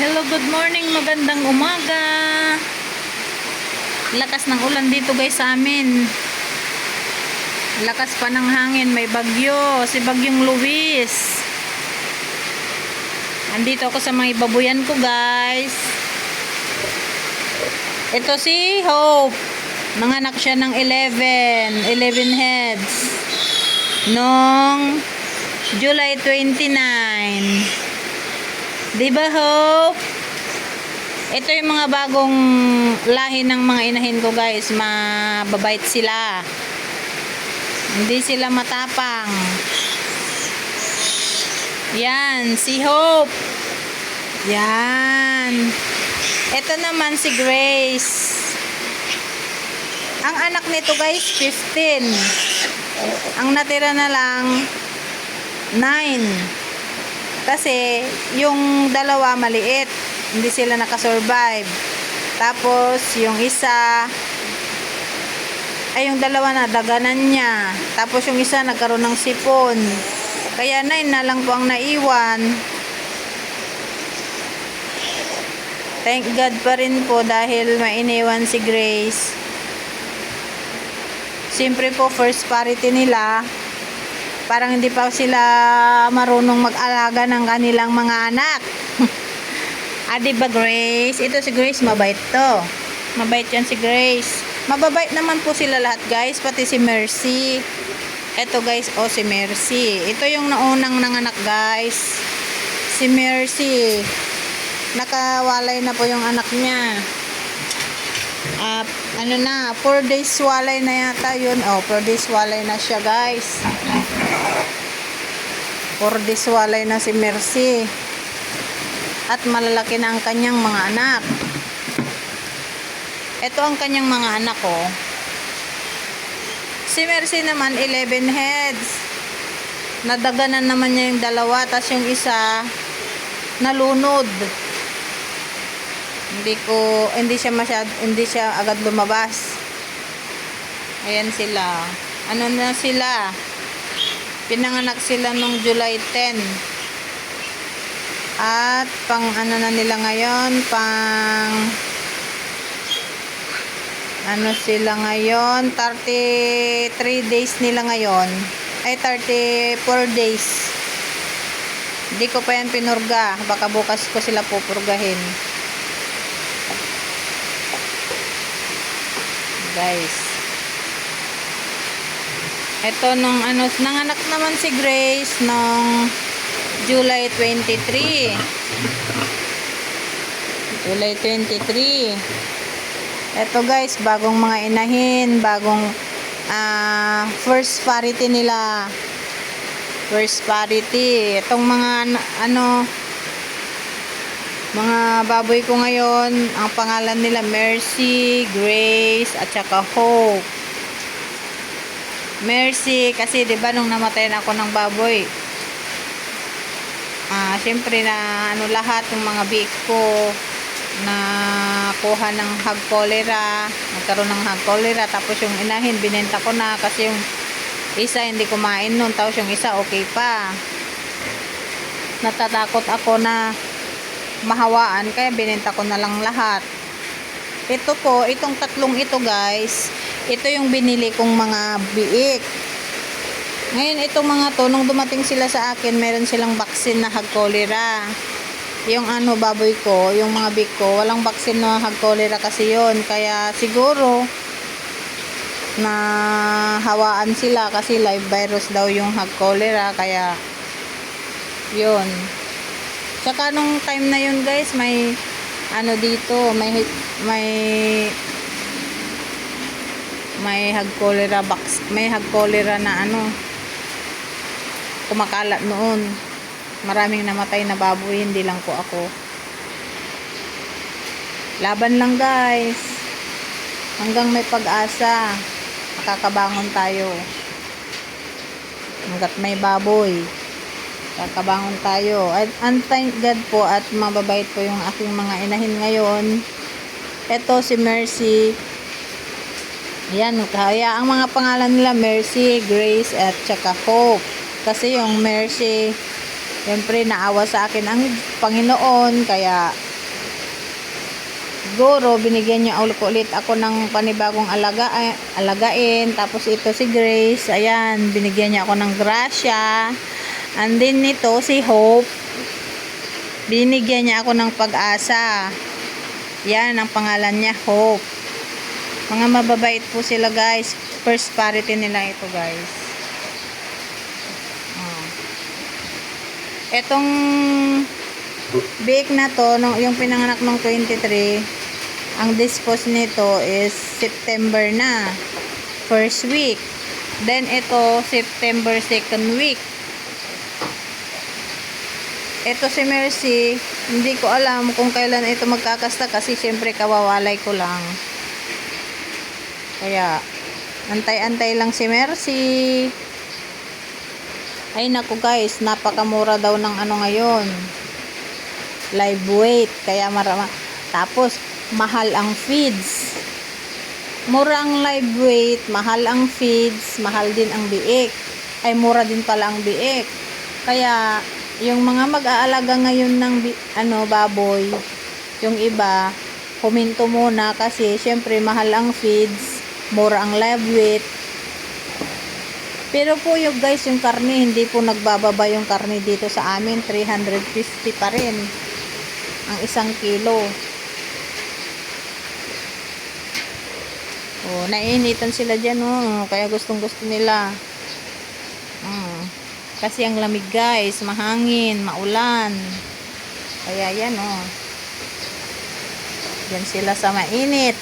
Hello, good morning, magandang umaga. Lakas ng ulan dito guys sa amin. Lakas pa ng hangin, may bagyo, si Bagyong Luis. Andito ako sa mga babuyan ko guys. Ito si Hope. Nanganak siya ng 11 heads. Noong July 29. Diba Hope? Ito yung mga bagong lahi ng mga inahin ko guys. Mababait sila. Hindi sila matapang. Yan, si Hope. Yan. Ito naman si Grace. Ang anak nito guys, 15. Ang natira na lang, 9. Kasi, yung dalawa maliit. Hindi sila nakasurvive. Tapos, yung isa, yung dalawa na daganan niya. Tapos, yung isa nagkaroon ng sipon. Kaya 9 na lang po ang naiwan. Thank God pa rin po dahil mainiwan si Grace. Siyempre po, first parity nila. Parang hindi pa sila marunong mag-alaga ng kanilang mga anak. Diba Grace? Ito si Grace, mabait to. Mabait yan si Grace. Mababait naman po sila lahat guys, pati si Mercy. Ito guys, si Mercy. Ito yung naunang nanganak guys. Si Mercy. Nakawalay na po yung anak niya. 4 days walay na yata yun. 4 days walay na siya guys. 4 days walay na si Mercy. At malalaki na ang kanyang mga anak. Ito ang kanyang mga anak ko. Si Mercy naman 11 heads. Nadaganan naman niya yung dalawa, tas yung isa nalunod. Hindi siya agad lumabas. Ayan sila. Ano na sila? Pinanganak sila nung July 10. At pang ano na nila ngayon, sila ngayon, 33 days nila ngayon. 34 days. Hindi ko pa yan pinurga. Baka bukas ko sila pupurgahin. Guys. Ito nung nanganak naman si Grace nung July 23. July 23. Ito guys, bagong mga inahin, bagong first parity nila. First parity. Itong mga mga baboy ko ngayon, ang pangalan nila Mercy, Grace, at saka Hope. Mercy, kasi 'di ba nung namatay na ako ng baboy, siyempre na lahat ng mga biik ko na kuha ng hog cholera, nagkaroon ng hog cholera, tapos yung inahin binenta ko na kasi yung isa hindi kumain noon, tapos yung isa okay pa. Natatakot ako na mahawaan, kaya binenta ko na lang lahat. Ito po, itong tatlong ito guys, ito yung binili kong mga biik. Ngayon itong mga to, nung dumating sila sa akin, meron silang vaccine na hog cholera. Yung baboy ko, yung mga biik ko, walang vaccine na hog cholera kasi yon. Kaya siguro na hawaan sila kasi live virus daw yung hog cholera, kaya yun. Tsaka nung time na yun guys, may dito, may hog cholera may hog cholera na kumakalat noon. Maraming namatay na baboy, hindi lang po ako. Laban lang guys. Hanggang may pag-asa, makakabangon tayo. Hanggat may baboy, kakabangon tayo. And thank God po at mababait po yung aking mga inahin ngayon. Ito si Mercy. Yan, kaya ang mga pangalan nila Mercy, Grace, at saka Hope. Kasi yung Mercy, siyempre naawa sa akin ang Panginoon, kaya Siguro, binigyan niya ulit ako ng panibagong alagain. Tapos ito si Grace. Ayan, binigyan niya ako ng grasya. And then nito si Hope. Binigyan niya ako ng pag-asa. Yan, ang pangalan niya, Hope. Mga mababait po sila, guys. First parity nila ito, guys. Etong biik na to, yung pinanganak ng 23, ang dispose nito is September na. First week. Then ito, September 2nd week. Ito si Mercy, hindi ko alam kung kailan ito magkakasta kasi syempre kawawalay ko lang. Kaya, antay-antay lang si Mercy. Ay naku guys, napakamura daw ng ano ngayon. Live weight. Kaya tapos, mahal ang feeds. Mura ang live weight, mahal ang feeds, mahal din ang biik. Ay, mura din pala ang biik. Kaya, yung mga mag-aalaga ngayon ng baboy, yung iba, huminto muna kasi syempre mahal ang feeds, mura ang live weight. Pero po yung guys, yung karne, hindi po nagbababa yung karne dito sa amin. 350 pa rin ang 1 kilo. Oh, naiinitan sila dyan, oh. Kaya gustong gusto nila. Kasi ang lamig guys, mahangin, maulan. Kaya yan, oh. Yan sila sa mainit.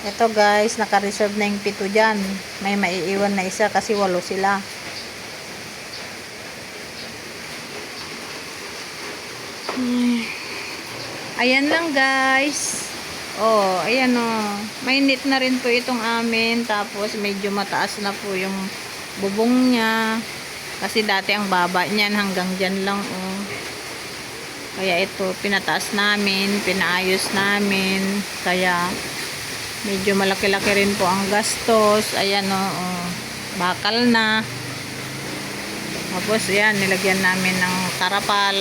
Ito guys, naka-reserve na yung 7 dyan. May maiiwan na isa kasi 8 sila. Ayan lang guys. Oh, ayan oh. Mainit na rin po itong amin. Tapos medyo mataas na po yung bubong niya. Kasi dati ang baba niyan hanggang dyan lang oh. Kaya ito, pinataas namin, pinaayos namin. Kaya medyo malaki-laki rin po ang gastos. Ayan o, bakal na. Tapos ayan, nilagyan namin ng karapal.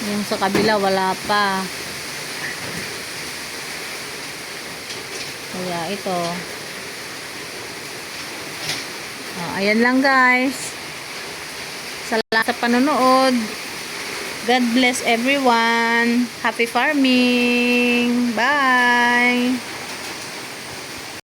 Yung sa kabila wala pa. Kaya ito. Ayan lang guys. Salamat sa panonood. God bless everyone. Happy farming. Bye.